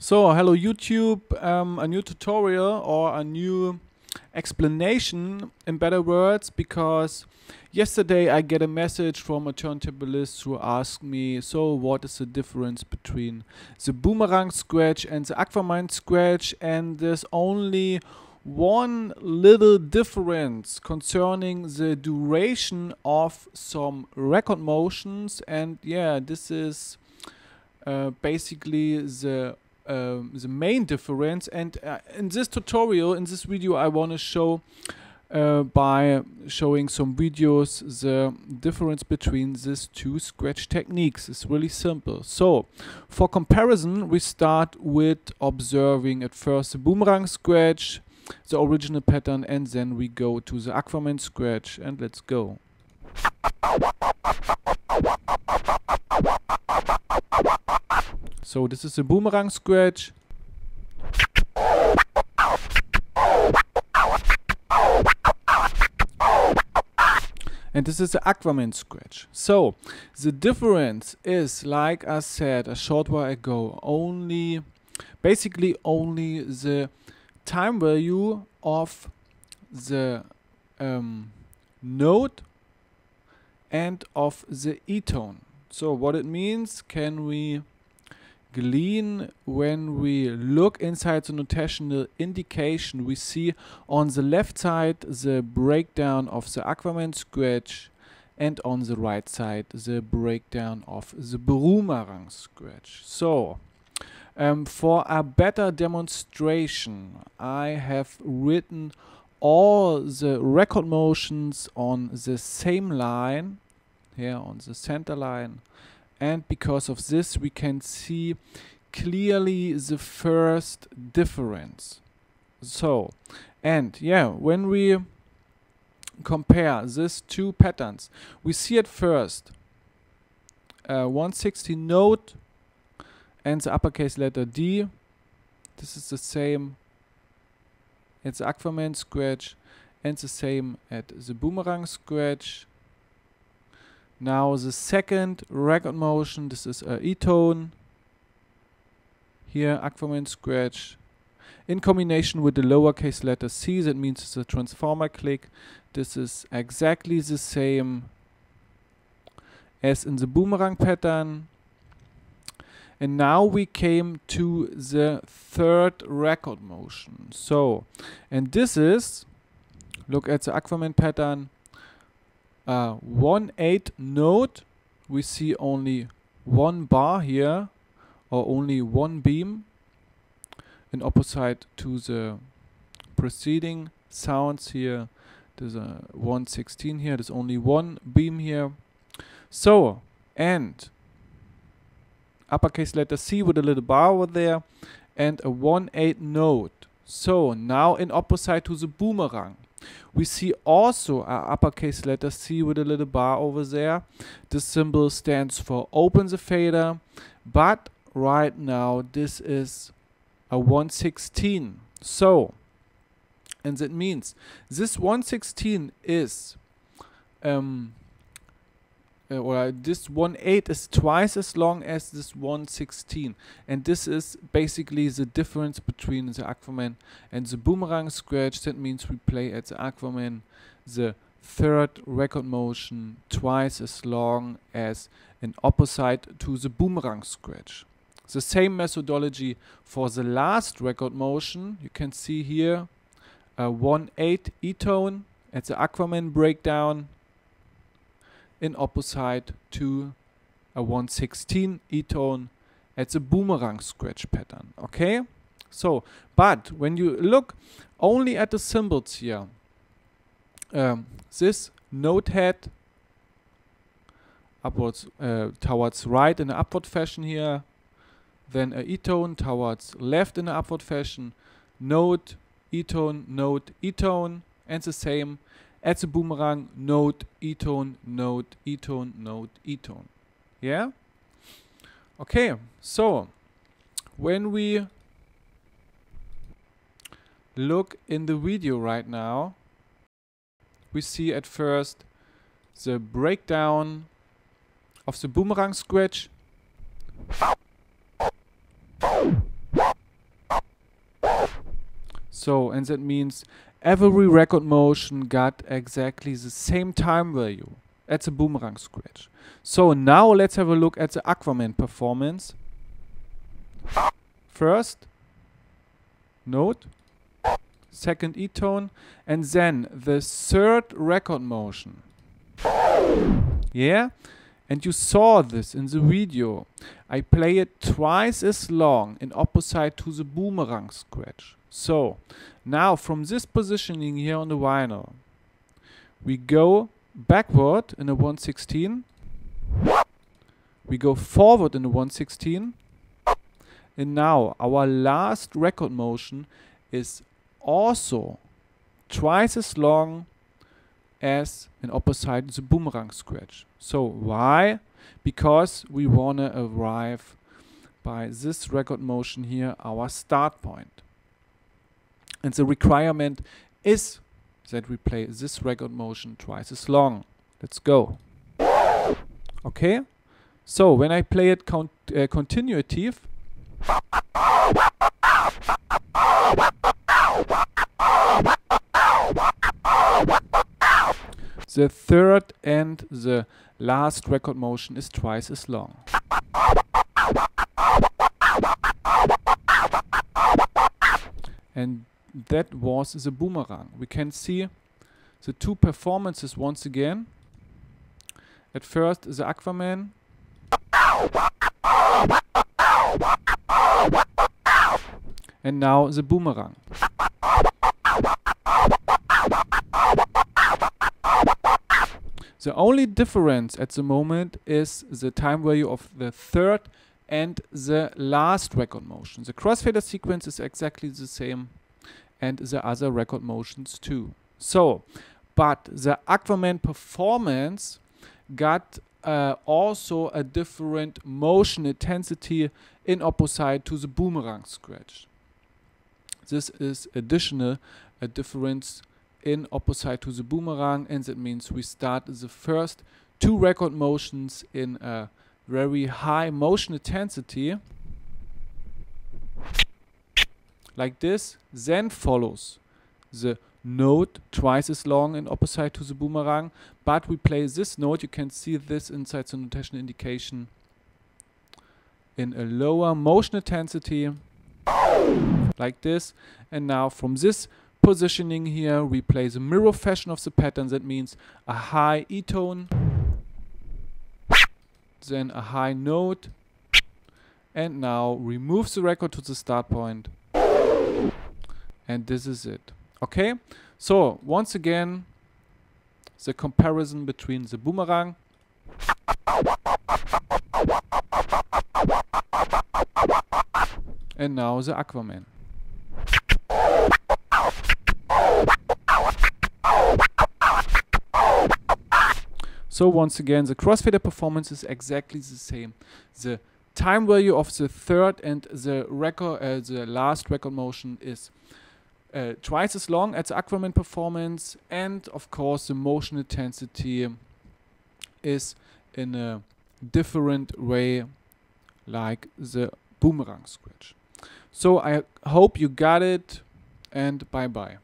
So, hello YouTube, a new tutorial or a new explanation in better words, because yesterday I get a message from a turntablist who asked me, so what is the difference between the boomerang-scratch and the aquaman-scratch, and there's only one little difference concerning the duration of some record motions, and yeah, this is basically the main difference. And in this tutorial, in this video, I want to show by showing some videos the difference between these two scratch techniques. It's really simple. So for comparison, we start with observing at first the boomerang scratch, the original pattern, and then we go to the aquaman scratch, and let's go. So this is the boomerang scratch. And this is the aquaman scratch. So the difference is, like I said a short while ago, basically only the time value of the note and of the E-tone. So what it means can we glean when we look inside the notational indication. We see on the left side the breakdown of the aquaman scratch, and on the right side the breakdown of the boomerang scratch. So for a better demonstration, I have written all the record motions on the same line, here on the center line. And because of this, we can see clearly the first difference. So, and yeah, when we compare these two patterns, we see at first 160 note and the uppercase letter D. This is the same at the aquaman scratch and the same at the boomerang scratch. Now the second record motion, this is a E-tone, here aquaman scratch, in combination with the lowercase letter C, that means it's a transformer click. This is exactly the same as in the boomerang pattern. And now we came to the third record motion. So, and this is, look at the aquaman pattern, 1/8 note. We see only one bar here, or only one beam, in opposite to the preceding sounds here. There's a 1/16 here, there's only one beam here. So, and uppercase letter C with a little bar over there, and a 1/8 note. So now in opposite to the boomerang, we see also a uppercase letter C with a little bar over there. This symbol stands for open the fader, but right now this is a 1/16. So, and that means this 1/16 is or this 1/8 is twice as long as this 1/16, and this is basically the difference between the aquaman and the boomerang scratch. That means we play at the aquaman the third record motion twice as long as in opposite to the boomerang scratch. The same methodology for the last record motion. You can see here a 1/8 E-tone at the aquaman breakdown, in opposite to a 1/16 E-tone at the boomerang scratch pattern. Okay? So, but when you look only at the symbols here, this note head upwards towards right in an upward fashion here, then a E-tone towards left in an upward fashion, note, E-tone, note, E-tone, and the same at the boomerang, note, E-tone, note, E-tone, note, E-tone. Yeah? Okay, so when we look in the video right now, we see at first the breakdown of the boomerang scratch. So, and that means every record motion got exactly the same time value at the boomerang-scratch. So now let's have a look at the Aquaman performance. First note, second E-tone, and then the third record motion. Yeah? And you saw this in the video. I play it twice as long in opposite to the boomerang-scratch. So, now from this positioning here on the vinyl, we go backward in a 1/16, we go forward in a 1/16, and now our last record motion is also twice as long as in opposite the boomerang-scratch. So why? Because we want to arrive by this record motion here our start point. And the requirement is that we play this record motion twice as long. Let's go. Okay? So when I play it continuative, the third and the last record motion is twice as long. And that was the boomerang. We can see the two performances once again. At first the Aquaman. And now the boomerang. The only difference at the moment is the time value of the third and the last record motion. The crossfader sequence is exactly the same, and the other record motions too. So, but the Aquaman performance got also a different motion intensity in opposite to the boomerang-scratch. This is additional a difference in opposite to the boomerang, and that means we start the first two record motions in a very high motion intensity like this, then follows the note twice as long in opposite to the boomerang, but we play this note, you can see this inside the notation indication, in a lower motion intensity like this. And now from this positioning here we play the mirror fashion of the pattern. That means a high E-tone, then a high note, and now remove the record to the start point, and this is it. Okay, so once again the comparison between the boomerang and now the Aquaman. So once again, the crossfader performance is exactly the same. The time value of the third and the record, the last record motion is twice as long as the Aquaman performance, and of course the motion intensity is in a different way like the boomerang-scratch. So I hope you got it, and bye bye.